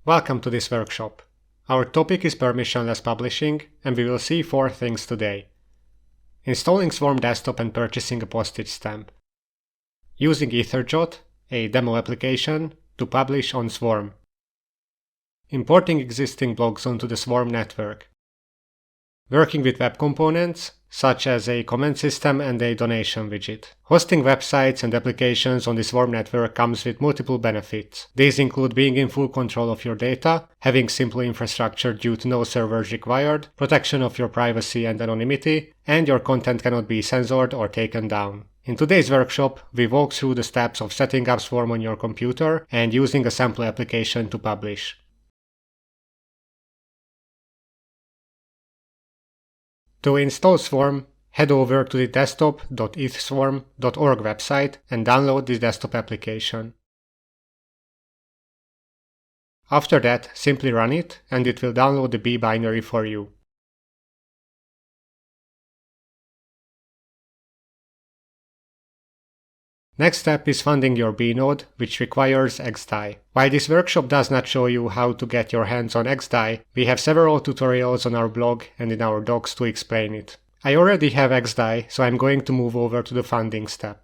Welcome to this workshop. Our topic is permissionless publishing, and we will see 4 things today. Installing Swarm Desktop and purchasing a postage stamp. Using Etherjot, a demo application, to publish on Swarm. Importing existing blogs onto the Swarm network. Working with web components, such as a comment system and a donation widget. Hosting websites and applications on the Swarm network comes with multiple benefits. These include being in full control of your data, having simple infrastructure due to no servers required, protection of your privacy and anonymity, and your content cannot be censored or taken down. In today's workshop, we walk through the steps of setting up Swarm on your computer and using a sample application to publish. To install Swarm, head over to the desktop.ethswarm.org website and download this desktop application. After that, simply run it and it will download the B binary for you. Next step is funding your B node, which requires XDAI. While this workshop does not show you how to get your hands on XDAI, we have several tutorials on our blog and in our docs to explain it. I already have XDAI, so I'm going to move over to the funding step.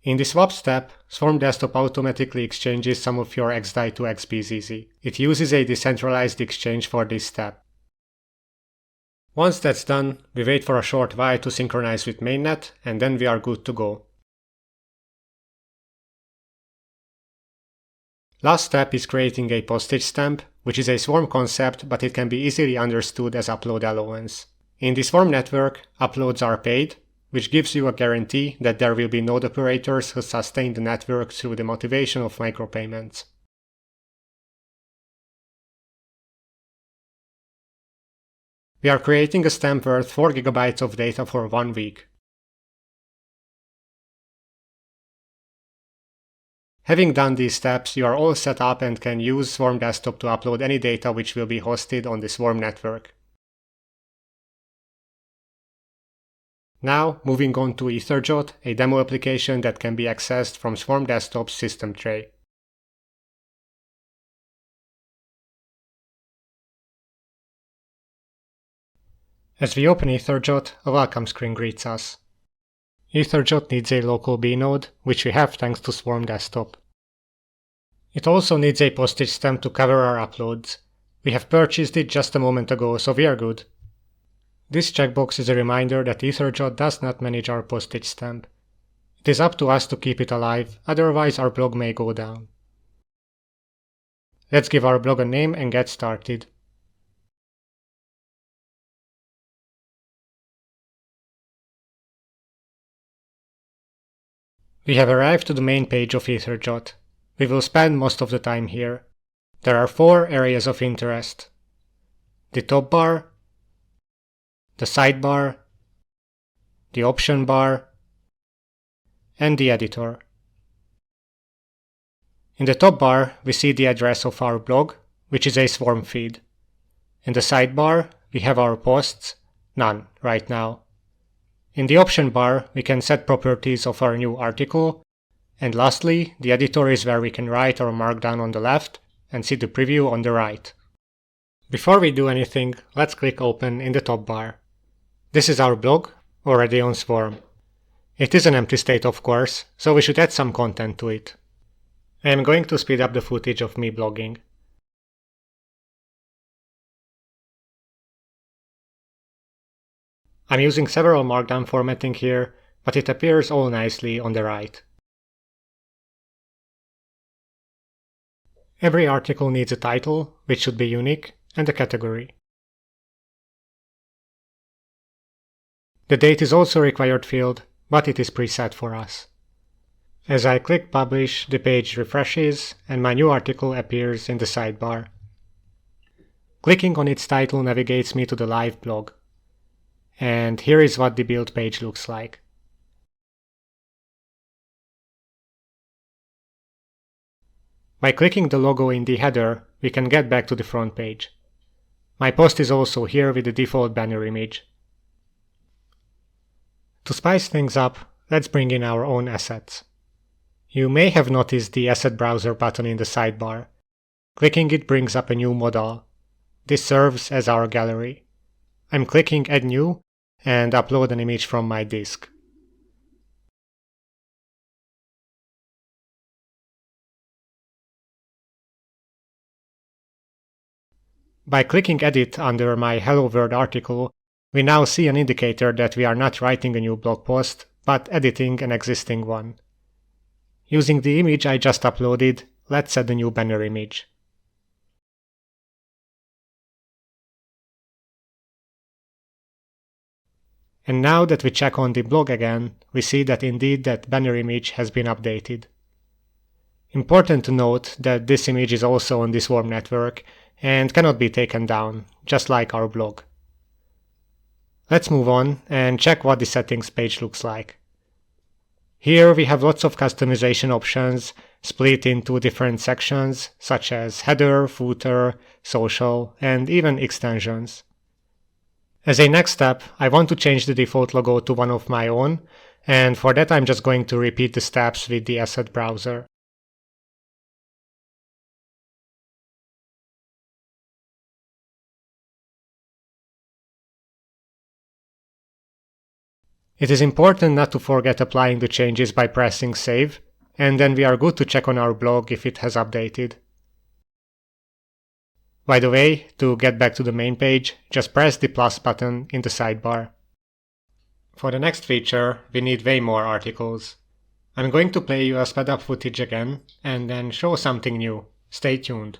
In the swap step, Swarm Desktop automatically exchanges some of your XDAI to XBZZ. It uses a decentralized exchange for this step. Once that's done, we wait for a short while to synchronize with mainnet, and then we are good to go. Last step is creating a postage stamp, which is a Swarm concept, but it can be easily understood as upload allowance. In the Swarm network, uploads are paid, which gives you a guarantee that there will be node operators who sustain the network through the motivation of micropayments. We are creating a stamp worth 4 GB of data for 1 week. Having done these steps, you are all set up and can use Swarm Desktop to upload any data which will be hosted on the Swarm network. Now, moving on to Etherjot, a demo application that can be accessed from Swarm Desktop's system tray. As we open Etherjot, a welcome screen greets us. Etherjot needs a local B node, which we have thanks to Swarm Desktop. It also needs a postage stamp to cover our uploads. We have purchased it just a moment ago, so we are good. This checkbox is a reminder that Etherjot does not manage our postage stamp. It is up to us to keep it alive, otherwise our blog may go down. Let's give our blog a name and get started. We have arrived to the main page of Etherjot. We will spend most of the time here. There are 4 areas of interest: the top bar, the sidebar, the option bar, and the editor. In the top bar, we see the address of our blog, which is a Swarm feed. In the sidebar, we have our posts, none right now. In the option bar, we can set properties of our new article, and lastly, the editor is where we can write or mark down on the left and see the preview on the right. Before we do anything, let's click Open in the top bar. This is our blog, already on Swarm. It is an empty state, of course, so we should add some content to it. I am going to speed up the footage of me blogging. I'm using several markdown formatting here, but it appears all nicely on the right. Every article needs a title, which should be unique, and a category. The date is also a required field, but it is preset for us. As I click Publish, the page refreshes, and my new article appears in the sidebar. Clicking on its title navigates me to the live blog. And here is what the build page looks like. By clicking the logo in the header, we can get back to the front page. My post is also here with the default banner image. To spice things up, let's bring in our own assets. You may have noticed the Asset Browser button in the sidebar. Clicking it brings up a new modal. This serves as our gallery. I'm clicking Add New and upload an image from my disk. By clicking Edit under my Hello World article, we now see an indicator that we are not writing a new blog post, but editing an existing one. Using the image I just uploaded, let's add a new banner image. And now that we check on the blog again, we see that indeed that banner image has been updated. Important to note that this image is also on the Swarm network and cannot be taken down, just like our blog. Let's move on and check what the settings page looks like. Here we have lots of customization options split into different sections such as header, footer, social, and even extensions. As a next step, I want to change the default logo to one of my own, and for that I'm just going to repeat the steps with the Asset Browser. It is important not to forget applying the changes by pressing Save, and then we are good to check on our blog if it has updated. By the way, to get back to the main page, just press the plus button in the sidebar. For the next feature, we need way more articles. I'm going to play you a sped up footage again, and then show something new. Stay tuned.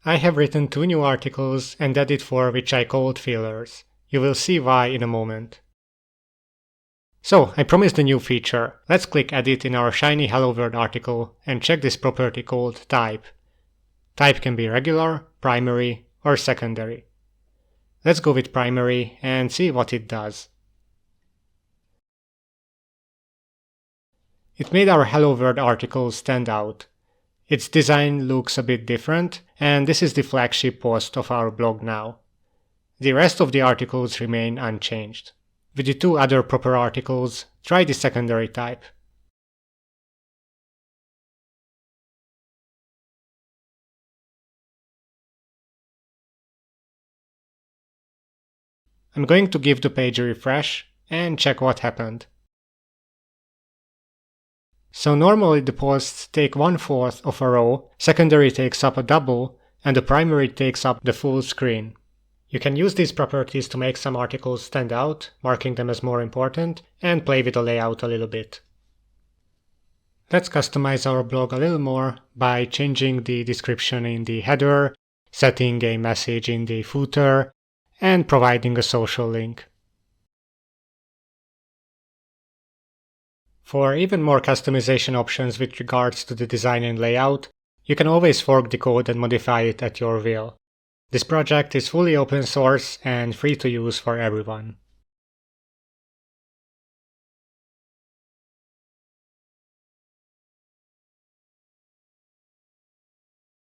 I have written 2 new articles and added 4 which I called fillers. You will see why in a moment. So, I promised a new feature. Let's click Edit in our shiny Hello World article and check this property called Type. Type can be regular, primary, or secondary. Let's go with primary and see what it does. It made our Hello World article stand out. Its design looks a bit different, and this is the flagship post of our blog now. The rest of the articles remain unchanged. With the 2 other proper articles, try the secondary type. I'm going to give the page a refresh and check what happened. So normally the posts take 1/4 of a row, secondary takes up a double, and the primary takes up the full screen. You can use these properties to make some articles stand out, marking them as more important, and play with the layout a little bit. Let's customize our blog a little more by changing the description in the header, setting a message in the footer, and providing a social link. For even more customization options with regards to the design and layout, you can always fork the code and modify it at your will. This project is fully open source and free to use for everyone.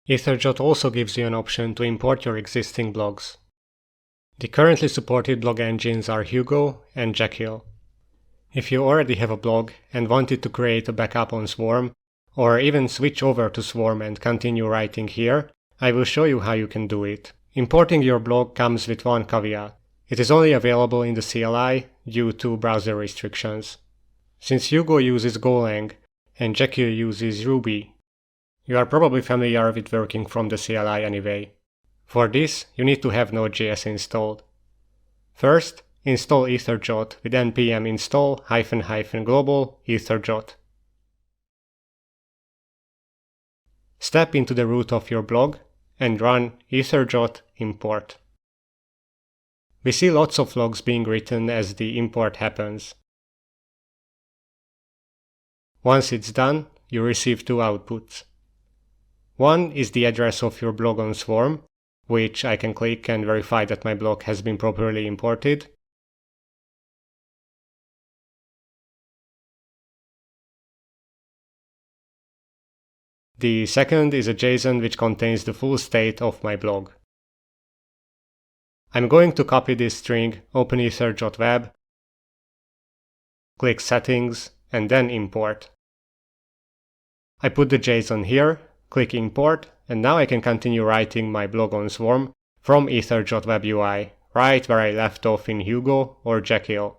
Etherjot also gives you an option to import your existing blogs. The currently supported blog engines are Hugo and Jekyll. If you already have a blog and wanted to create a backup on Swarm, or even switch over to Swarm and continue writing here, I will show you how you can do it. Importing your blog comes with one caveat. It is only available in the CLI due to browser restrictions. Since Hugo uses Golang and Jekyll uses Ruby, you are probably familiar with working from the CLI anyway. For this, you need to have Node.js installed. First, install Etherjot with npm install --global etherjot. Step into the root of your blog and run etherjot import. We see lots of logs being written as the import happens. Once it's done, you receive two outputs. One is the address of your blog on Swarm, which I can click and verify that my blog has been properly imported. The second is a JSON which contains the full state of my blog. I'm going to copy this string, open Etherjot Web, click Settings, and then Import. I put the JSON here, click Import, and now I can continue writing my blog on Swarm from Etherjot Web UI, right where I left off in Hugo or Jekyll.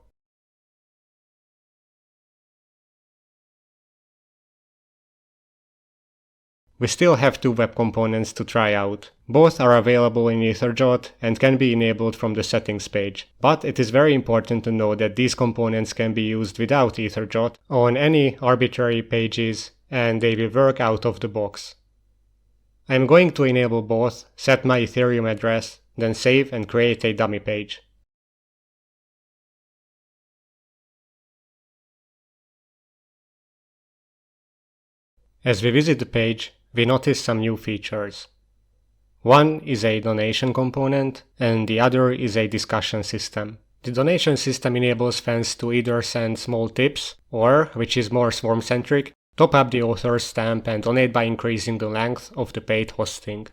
We still have two web components to try out. Both are available in Etherjot and can be enabled from the settings page, but it is very important to know that these components can be used without Etherjot on any arbitrary pages, and they will work out of the box. I am going to enable both, set my Ethereum address, then save and create a dummy page. As we visit the page, we notice some new features. One is a donation component, and the other is a discussion system. The donation system enables fans to either send small tips, or, which is more Swarm-centric, top up the author's stamp and donate by increasing the length of the paid hosting.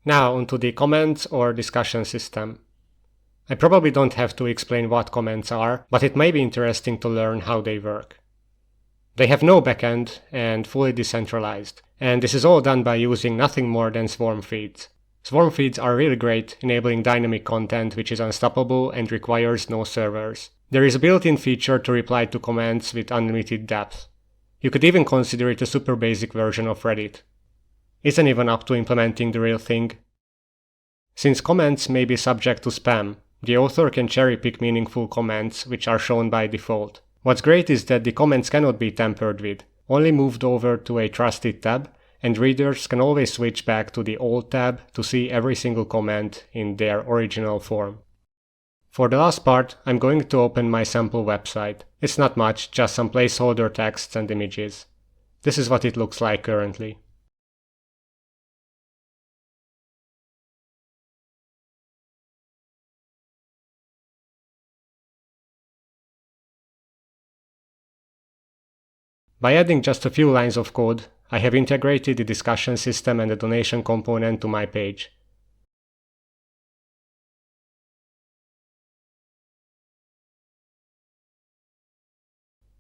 Now onto the comments or discussion system. I probably don't have to explain what comments are, but it may be interesting to learn how they work. They have no backend and fully decentralized, and this is all done by using nothing more than Swarm feeds. Swarm feeds are really great, enabling dynamic content which is unstoppable and requires no servers. There is a built-in feature to reply to comments with unlimited depth. You could even consider it a super basic version of Reddit. Isn't even up to implementing the real thing. Since comments may be subject to spam, the author can cherry-pick meaningful comments which are shown by default. What's great is that the comments cannot be tampered with, only moved over to a trusted tab, and readers can always switch back to the old tab to see every single comment in their original form. For the last part, I'm going to open my sample website. It's not much, just some placeholder texts and images. This is what it looks like currently. By adding just a few lines of code, I have integrated the discussion system and the donation component to my page.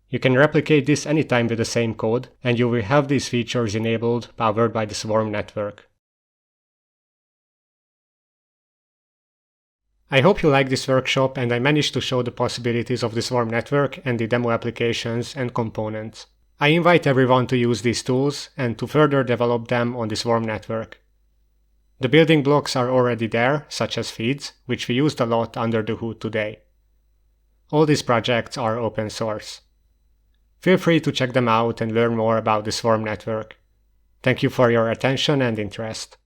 You can replicate this anytime with the same code, and you will have these features enabled, powered by the Swarm network. I hope you like this workshop and I managed to show the possibilities of the Swarm network and the demo applications and components. I invite everyone to use these tools and to further develop them on the Swarm network. The building blocks are already there, such as feeds, which we used a lot under the hood today. All these projects are open source. Feel free to check them out and learn more about the Swarm network. Thank you for your attention and interest.